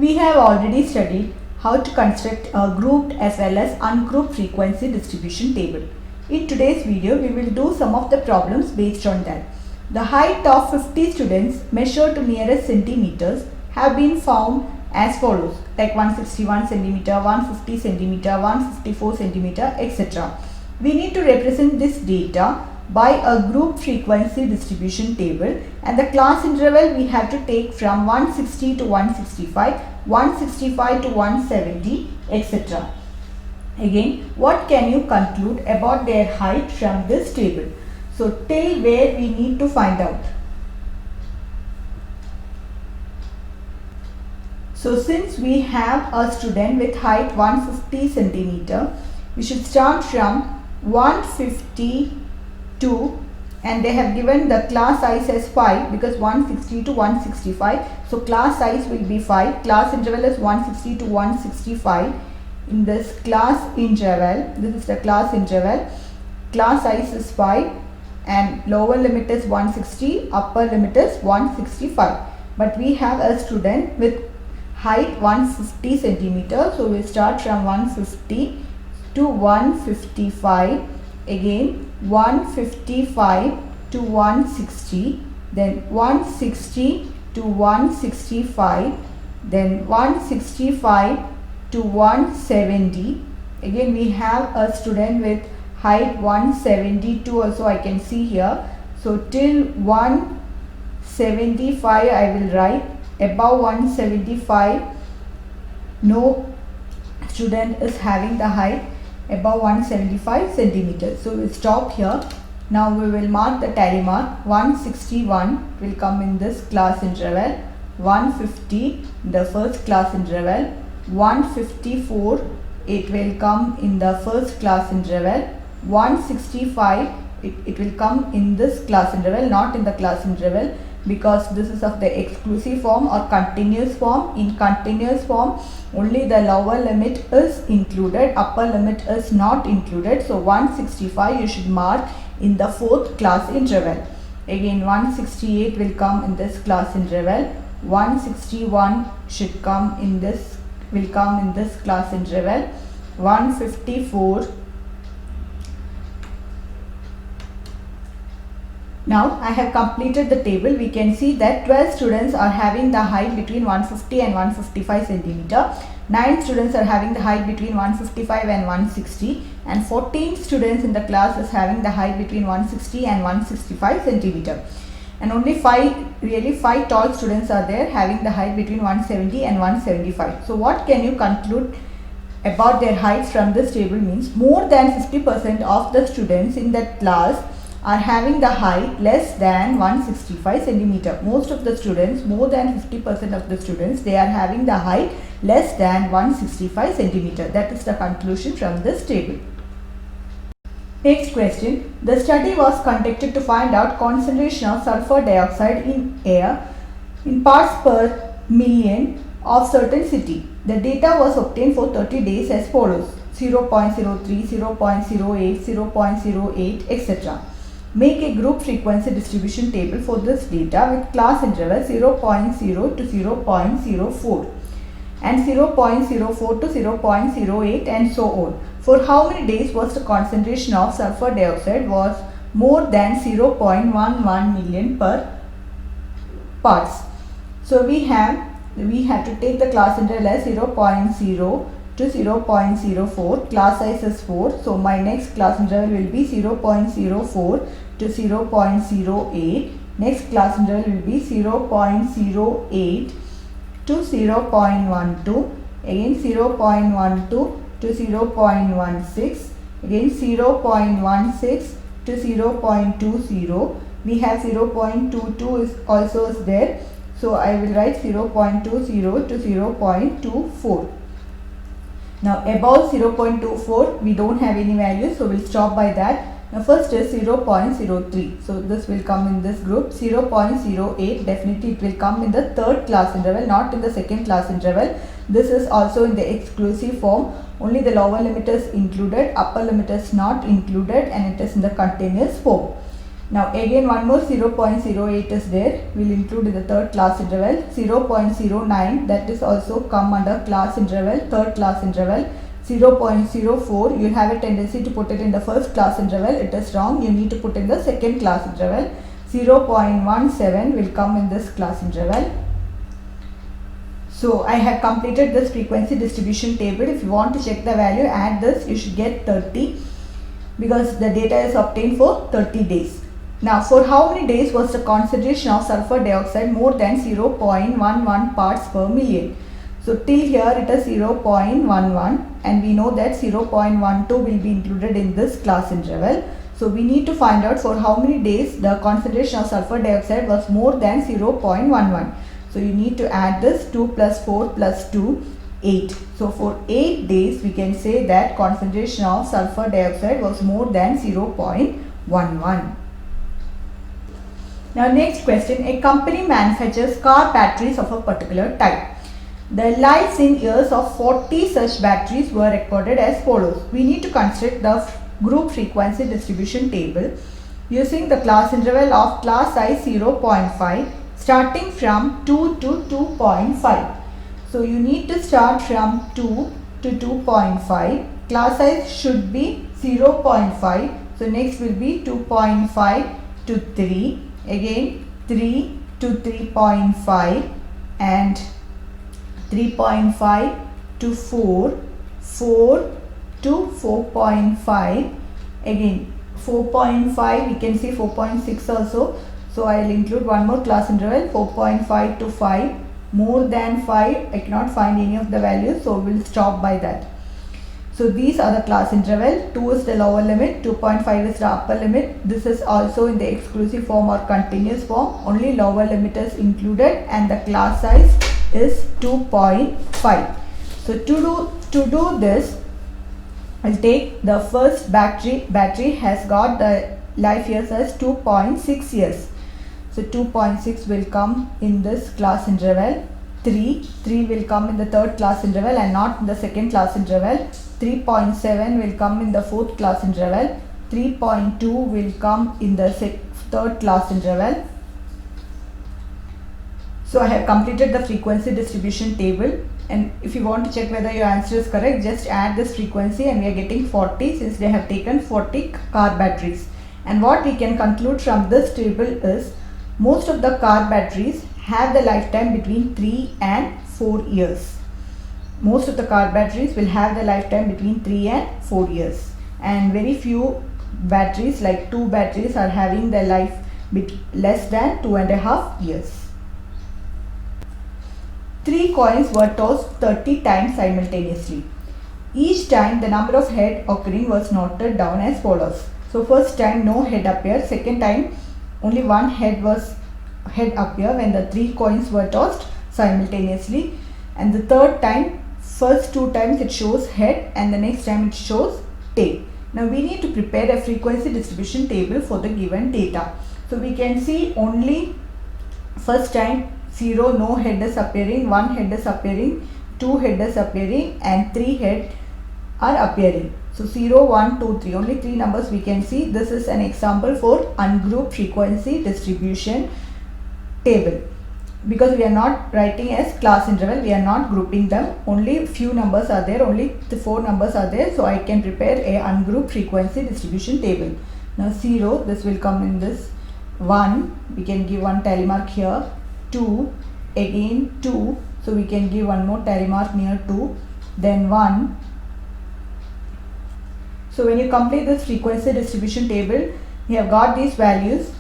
We have already studied how to construct a grouped as well as ungrouped frequency distribution table. In today's video, we will do some of the problems based on that. The height of 50 students measured to nearest centimeters have been found as follows, like 161 centimeter, 150 centimeter, 154 centimeter, etc. We need to represent this data by a group frequency distribution table, and the class interval we have to take from 160 to 165, 165 to 170, etc. Again, what can you conclude about their height from this table? So till where we need to find out. So since we have a student with height 150 centimeter, we should start from 152, and they have given the class size as 5 because 160 to 165. So class size will be 5. Class interval is 160 to 165. In this class interval, this is the class interval, class size is 5 and lower limit is 160, upper limit is 165. But we have a student with height 150 centimeter, so we start from 150 to 155, again 155 to 160, then 160 to 165, then 165 to 170. Again we have a student with height 172 also, I can see here. So till 175 I will write. Above 175 no student is having the height above 175 centimeters. So we stop here. Now we will mark the tally mark. 161 will come in this class interval, 150 in the first class interval, 154 it will come in the first class interval, 165 it will come in this class interval, not in the class interval, because this is of the exclusive form or continuous form. In continuous form only the lower limit is included, upper limit is not included. So 165 you should mark in the fourth class interval. Again 168 will come in this class interval, 161 should come in this, will come in this class interval, 154. Now I have completed the table. We can see that 12 students are having the height between 150 and 155 centimeter. 9 students are having the height between 155 and 160, and 14 students in the class is having the height between 160 and 165 centimeter. And only 5 tall students are there having the height between 170 and 175. So what can you conclude about their heights from this table? Means more than 50% of the students in that class are having the height less than 165 centimeter. Most of the students, more than 50% of the students, they are having the height less than 165 centimeter. That is the conclusion from this table. Next question. The study was conducted to find out concentration of sulfur dioxide in air in parts per million of certain city. The data was obtained for 30 days as follows: 0.03, 0.08, 0.08, etc. Make a group frequency distribution table for this data with class interval 0.0 to 0.04 and 0.04 to 0.08 and so on. For how many days was the concentration of sulfur dioxide was more than 0.11 million per parts. So we have to take the class interval as 0.0 to 0.04, class size is 4. So my next class interval will be 0.04 to 0.08. Next class interval will be 0.08 to 0.12. Again 0.12 to 0.16. Again 0.16 to 0.20. We have 0.22 is also is there. So I will write 0.20 to 0.24. Now above 0.24 we don't have any values, so we'll stop by that. Now first is 0.03. So this will come in this group. 0.08 definitely it will come in the third class interval, not in the second class interval. This is also in the exclusive form. Only the lower limit is included, upper limit is not included, and it is in the continuous form. Now again one more 0.08 is there, we will include in the third class interval. 0.09, that is also come under class interval, third class interval. 0.04, you have a tendency to put it in the first class interval, it is wrong, you need to put in the second class interval. 0.17 will come in this class interval. So I have completed this frequency distribution table. If you want to check the value, add this, you should get 30 because the data is obtained for 30 days. Now for how many days was the concentration of sulfur dioxide more than 0.11 parts per million? So till here it is 0.11 and we know that 0.12 will be included in this class interval. So we need to find out for how many days the concentration of sulfur dioxide was more than 0.11. So you need to add this 2 plus 4 plus 2, 8. So for 8 days we can say that concentration of sulfur dioxide was more than 0.11. Now next question, a company manufactures car batteries of a particular type. The lives in years of 40 such batteries were recorded as follows. We need to construct the group frequency distribution table using the class interval of class size 0.5 starting from 2 to 2.5. So you need to start from 2 to 2.5. Class size should be 0.5. So next will be 2.5 to 3. Again 3 to 3.5 and 3.5 to 4, 4 to 4.5, again 4.5, we can see 4.6 also. So I will include one more class interval, 4.5 to 5, more than 5, I cannot find any of the values, so we will stop by that. So these are the class interval, 2 is the lower limit, 2.5 is the upper limit. This is also in the exclusive form or continuous form, only lower limit is included and the class size is 2.5. So to do this, I'll take the first battery has got the life years as 2.6 years. So 2.6 will come in this class interval, 3 will come in the third class interval and not in the second class interval, 3.7 will come in the fourth class interval, 3.2 will come in the third class interval. So I have completed the frequency distribution table, and if you want to check whether your answer is correct, just add this frequency and we are getting 40 since they have taken 40 car batteries. And what we can conclude from this table is most of the car batteries have the lifetime between 3 and 4 years. Most of the car batteries will have the lifetime between 3 and 4 years, and very few batteries like 2 batteries are having their life less than 2.5 years. 3 coins were tossed 30 times simultaneously. Each time the number of head occurring was noted down as follows. So first time no head appeared, second time only one head appeared when the 3 coins were tossed simultaneously, and the third time, first 2 times it shows head and the next time it shows tail. Now we need to prepare a frequency distribution table for the given data. So we can see only first time 0, no head is appearing, 1 head is appearing, 2 head is appearing and 3 head are appearing. So 0, 1, 2, 3, only 3 numbers we can see. This is an example for ungrouped frequency distribution table. Because we are not writing as class interval, we are not grouping them, only few numbers are there, only the 4 numbers are there, so I can prepare a ungrouped frequency distribution table. Now 0, this will come in this, 1, we can give one tally mark here, 2, again 2, so we can give one more tally mark near 2, then 1. So when you complete this frequency distribution table, you have got these values.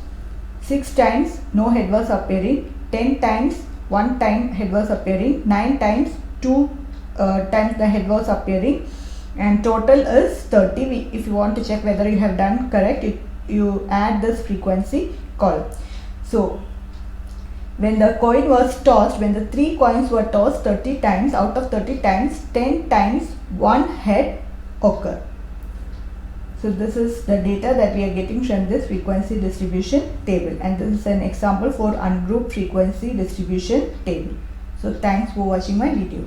6 times no head was appearing, 10 times 1 time head was appearing, 9 times 2 times the head was appearing, and total is 30. If you want to check whether you have done correct, you add this frequency column. So when the coin was tossed, when the 3 coins were tossed 30 times, out of 30 times, 10 times 1 head occurred. So this is the data that we are getting from this frequency distribution table, and this is an example for ungrouped frequency distribution table. So thanks for watching my video.